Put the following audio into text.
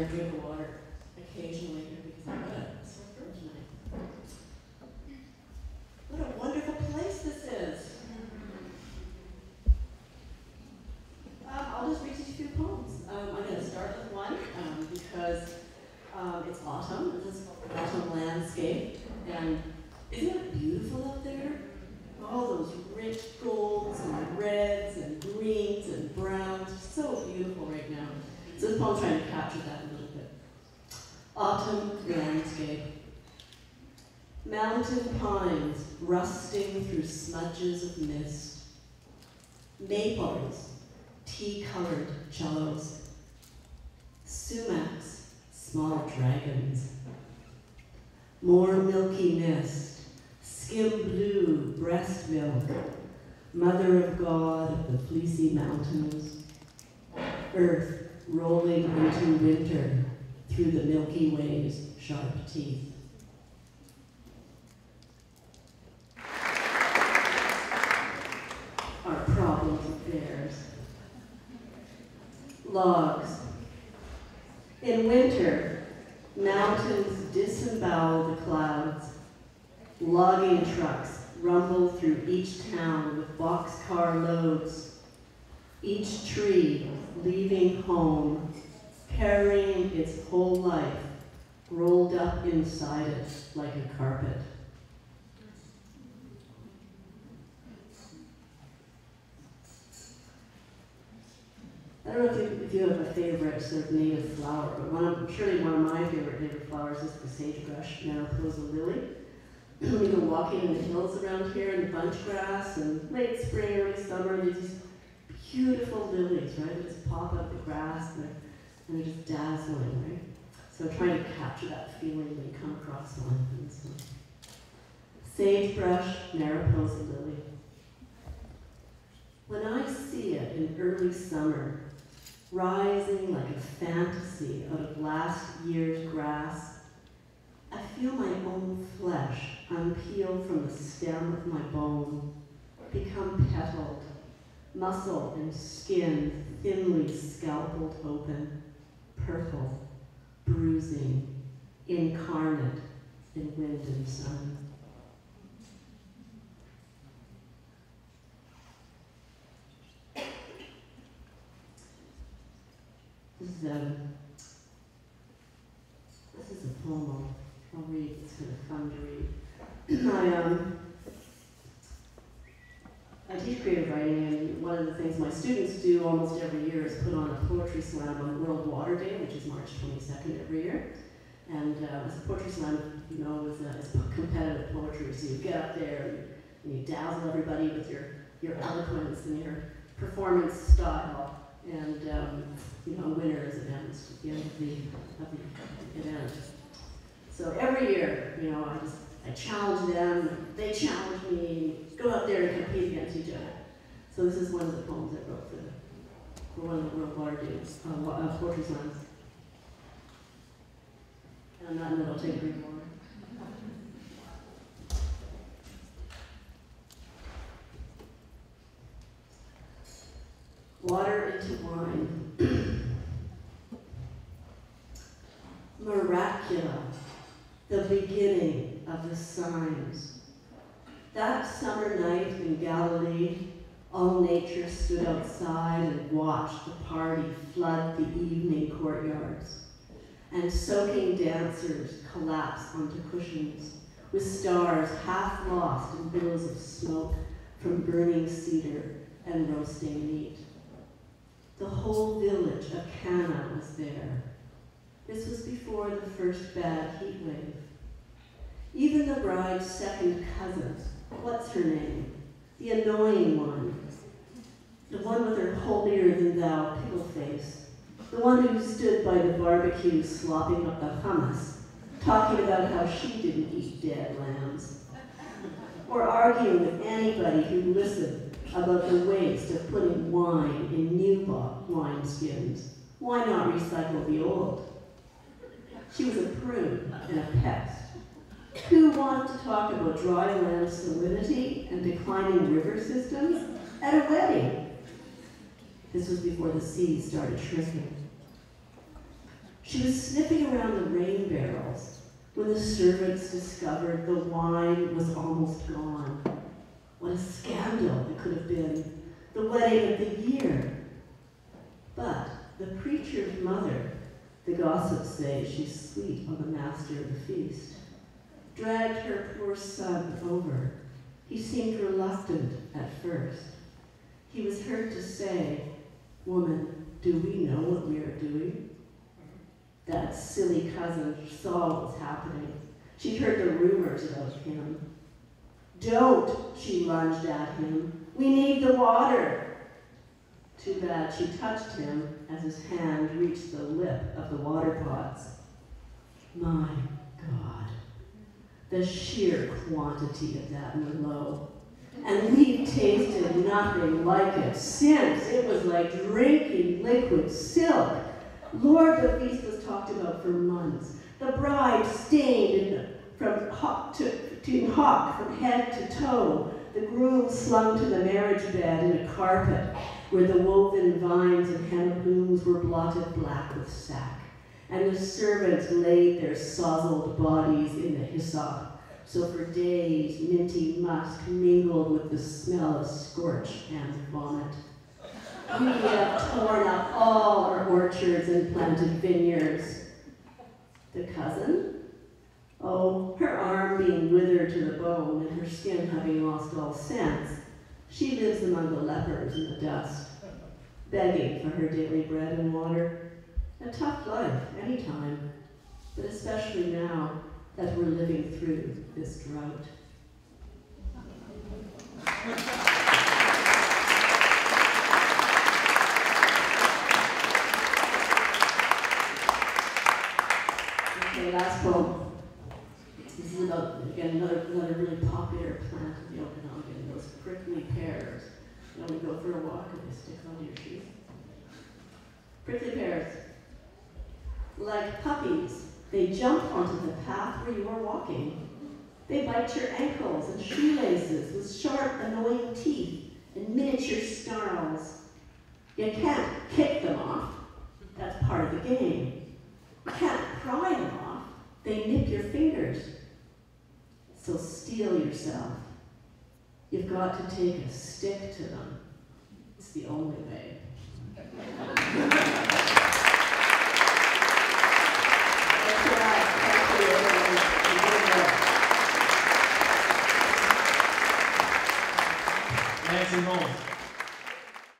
a drink of water occasionally here because I've got a sore throat tonight. What a wonderful place this is. I'll just read you a few poems. I'm going to start with one because it's autumn. This is called Autumn Landscape. And isn't it beautiful out there? All those rich golds and reds and greens and browns. So beautiful right now. So this poem's trying to capture that a little bit. Autumn Landscape. Mountain pines rusting through smudges of mist. Maples, tea-colored cellos. Sumacs, small dragons. More milky mist, skim blue breast milk, mother of God of the fleecy mountains. Earth rolling into winter through the Milky Way's sharp teeth. Our problems affairs. Logs. In winter, mountains disembowel the clouds. Logging trucks rumble through each town with boxcar loads. Each tree leaving home, carrying its whole life rolled up inside it like a carpet. I don't know if you have a favorite sort of native flower, but surely one of my favorite native flowers is the sagebrush, Mariposa lily. We go walking in the hills around here in the bunch grass, and late spring, early summer, there's these beautiful lilies, right? They just pop out the grass, and they're just dazzling, right? So trying to capture that feeling when you come across one. And so, sagebrush, Mariposa lily. When I see it in early summer, rising like a fantasy out of last year's grass, I feel my own flesh unpeel from the stem of my bone, become petaled, muscle and skin thinly scalpeled open, purple, bruising, incarnate in wind and sun. This is a poem I'll read. It's kind of fun to read. I teach creative writing, and one of the things my students do almost every year is put on a poetry slam on World Water Day, which is March 22nd every year. And this poetry slam, you know, is competitive poetry, so you get up there and you dazzle everybody with your eloquence and your performance style. And you know, winner is announced at the end of the event. So every year, you know, I challenge them, they challenge me, go out there and compete against each other. So this is one of the poems I wrote for one of the World Water Days, poetry slams. And on that note, I'll take a drink of water. Water into wine. Miracula, the beginning of the signs. That summer night in Galilee, all nature stood outside and watched the party flood the evening courtyards, and soaking dancers collapse onto cushions, with stars half lost in billows of smoke from burning cedar and roasting meat. The whole village of Cana was there. This was before the first bad heat wave. Even the bride's second cousin, what's her name? The annoying one. The one with her holier-than-thou pickle face. The one who stood by the barbecue slopping up the hummus, talking about how she didn't eat dead lambs. Or arguing with anybody who listened about the waste of putting wine in new wine skins. Why not recycle the old? She was a prune and a pest. Who wanted to talk about dry land salinity and declining river systems at a wedding? This was before the sea started shrinking. She was sniffing around the rain barrels when the servants discovered the wine was almost gone. What a scandal it could have been, the wedding of the year. But the preacher's mother, the gossips say she's sweet on the master of the feast, dragged her poor son over. He seemed reluctant at first. He was heard to say, "Woman, do we know what we are doing?" That silly cousin saw what was happening. She'd heard the rumors about him. "Don't," she lunged at him. "We need the water." Too bad she touched him as his hand reached the lip of the water pots. My God, the sheer quantity of that Merlot. And we've tasted nothing like it since. It was like drinking liquid silk. Lord, the feast was talked about for months. The bride stained from hock from head to toe. The groom slung to the marriage bed in a carpet where the woven vines and henna blooms were blotted black with sack. And the servants laid their sozzled bodies in the hyssop. So for days, minty musk mingled with the smell of scorch and vomit. We have torn up all our orchards and planted vineyards. The cousin? Oh, her arm being withered to the bone and her skin having lost all sense, she lives among the lepers in the dust, begging for her daily bread and water. A tough life, any time, but especially now that we're living through this drought. Okay, last poem. This is about, again, another really popular plant in the Okanagan, those prickly pears. You know, we go for a walk and they stick onto your shoes. Prickly pears. Like puppies, they jump onto the path where you are walking. They bite your ankles and shoelaces with sharp, annoying teeth and miniature snarls. You can't kick them off. That's part of the game. You can't pry them off. They nip your fingers. So steel yourself. You've got to take a stick to them. It's the only way. Nancy Holmes.